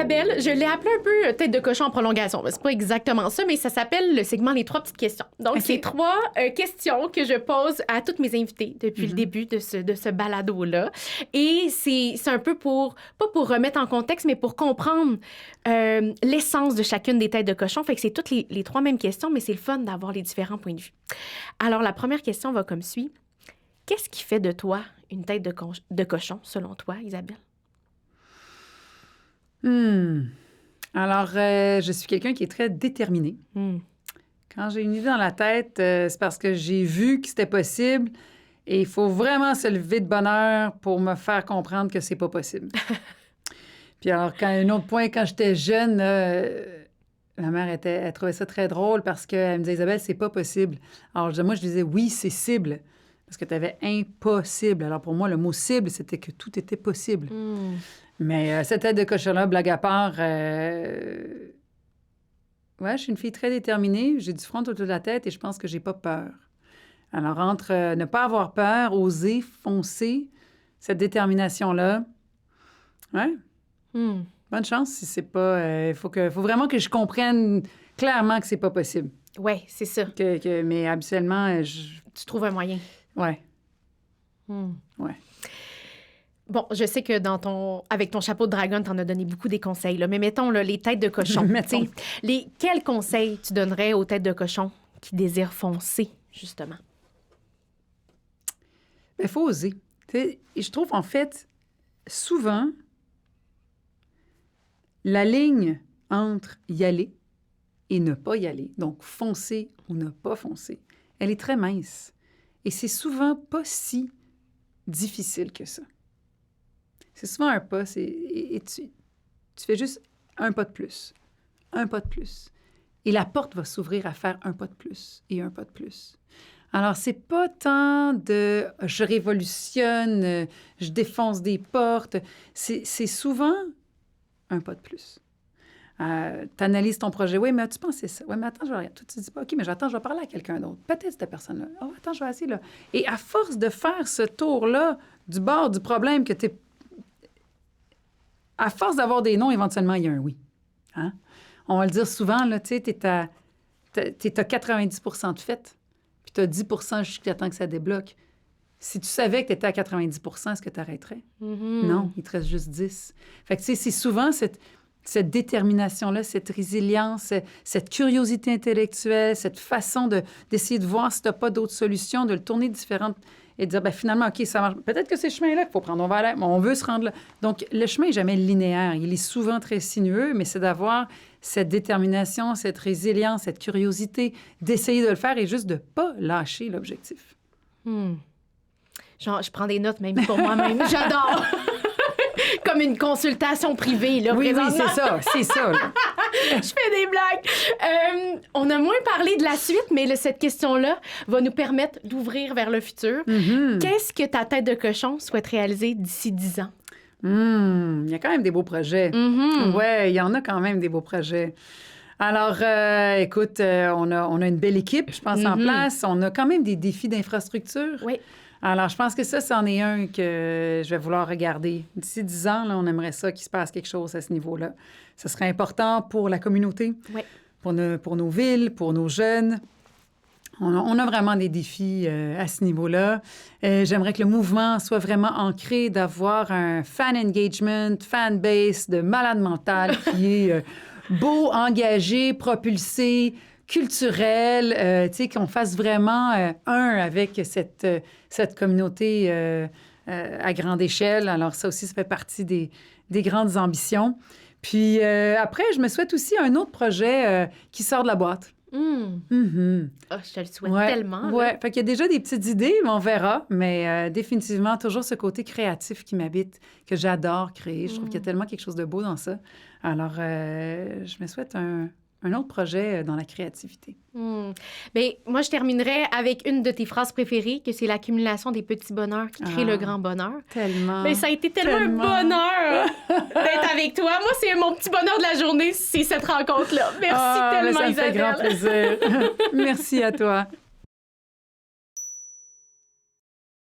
Isabelle, je l'ai appelé un peu tête de cochon en prolongation. C'est pas exactement ça, mais ça s'appelle le segment Les 3 petites questions. Donc, c'est 3 questions que je pose à toutes mes invitées depuis le début de ce balado-là. Et c'est un peu pas pour remettre en contexte, mais pour comprendre l'essence de chacune des têtes de cochon. Fait que c'est toutes les 3 mêmes questions, mais c'est le fun d'avoir les différents points de vue. Alors, la première question va comme suit. Qu'est-ce qui fait de toi une tête de cochon, selon toi, Isabelle? Alors, je suis quelqu'un qui est très déterminé. Quand j'ai une idée dans la tête, c'est parce que j'ai vu que c'était possible et il faut vraiment se lever de bonne heure pour me faire comprendre que c'est pas possible. Puis alors, un autre point, quand j'étais jeune, ma mère, elle trouvait ça très drôle parce qu'elle me disait, Isabelle, c'est pas possible. Alors, moi, je disais, oui, c'est cible. Parce que tu avais impossible. Alors, pour moi, le mot cible, c'était que tout était possible. Mais cette tête de cochon-là, blague à part, ouais, je suis une fille très déterminée. J'ai du front autour de la tête et je pense que j'ai pas peur. Alors, entre ne pas avoir peur, oser, foncer, cette détermination-là, ouais, bonne chance si c'est pas... Il faut vraiment que je comprenne clairement que c'est pas possible. Oui, c'est ça. Mais habituellement, Tu trouves un moyen. Ouais. Ouais. Bon, je sais que avec ton chapeau de dragon, tu en as donné beaucoup des conseils, là. Mais mettons là, les têtes de cochon. Quels conseils tu donnerais aux têtes de cochon qui désirent foncer, justement? Il faut oser. Et je trouve, en fait, souvent, la ligne entre y aller et ne pas y aller, donc foncer ou ne pas foncer, elle est très mince. Et c'est souvent pas si difficile que ça. C'est souvent un pas, et tu fais juste un pas de plus, un pas de plus. Et la porte va s'ouvrir à faire un pas de plus et un pas de plus. Alors, c'est pas tant de « je révolutionne, je défonce des portes ». C'est souvent un pas de plus. Tu analyses ton projet. Oui, mais as-tu pensé ça? Oui, mais attends, je vais regarder. Tu te dis pas, OK, mais j'attends, je vais parler à quelqu'un d'autre. Peut-être cette personne-là. Oh, attends, je vais essayer là. Et à force de faire ce tour-là du bord du problème que tu es... À force d'avoir des non, éventuellement, il y a un oui. Hein? On va le dire souvent, là, tu sais, t'es à 90% de fait, puis tu as 10% jusqu'à temps que ça débloque. Si tu savais que tu étais à 90%, est-ce que tu arrêterais? Non, il te reste juste 10. Fait que, tu sais, c'est souvent cette détermination-là, cette résilience, cette curiosité intellectuelle, cette façon d'essayer de voir si tu n'as pas d'autres solutions, de le tourner différente et de dire, bien, finalement, OK, ça marche. Peut-être que c'est ce chemin-là qu'il faut prendre. On va aller, mais on veut se rendre là. Donc, le chemin n'est jamais linéaire. Il est souvent très sinueux, mais c'est d'avoir cette détermination, cette résilience, cette curiosité, d'essayer de le faire et juste de ne pas lâcher l'objectif. Genre, je prends des notes même pour moi-même. J'adore! Comme une consultation privée, là, oui, présentement. c'est ça. Je fais des blagues. On a moins parlé de la suite, mais cette question-là va nous permettre d'ouvrir vers le futur. Qu'est-ce que ta tête de cochon souhaite réaliser d'ici 10 ans? Il y a quand même des beaux projets. Oui, il y en a quand même des beaux projets. Alors, écoute, on a une belle équipe, je pense, en place. On a quand même des défis d'infrastructure. Oui. Alors, je pense que ça, c'en est un que je vais vouloir regarder. D'ici 10 ans, là, on aimerait ça qu'il se passe quelque chose à ce niveau-là. Ça serait important pour la communauté, pour nos villes, pour nos jeunes. On a vraiment des défis à ce niveau-là. J'aimerais que le mouvement soit vraiment ancré, d'avoir un fan engagement, fan base de malade mental qui est beau, engagé, propulsé, culturel, tu sais, qu'on fasse vraiment un avec cette communauté à grande échelle. Alors ça aussi, ça fait partie des grandes ambitions. Puis après, je me souhaite aussi un autre projet qui sort de la boîte. Je te le souhaite tellement. Oui, fait qu'il y a déjà des petites idées, mais on verra. Mais définitivement, toujours ce côté créatif qui m'habite, que j'adore créer. Je trouve qu'il y a tellement quelque chose de beau dans ça. Alors, je me souhaite un autre projet dans la créativité. Bien, moi, je terminerais avec une de tes phrases préférées, que c'est l'accumulation des petits bonheurs qui crée le grand bonheur. Tellement. Mais ça a été tellement un bonheur d'être avec toi. Moi, c'est mon petit bonheur de la journée, c'est cette rencontre-là. Merci tellement, ça me Isabelle. fait grand plaisir. Merci à toi.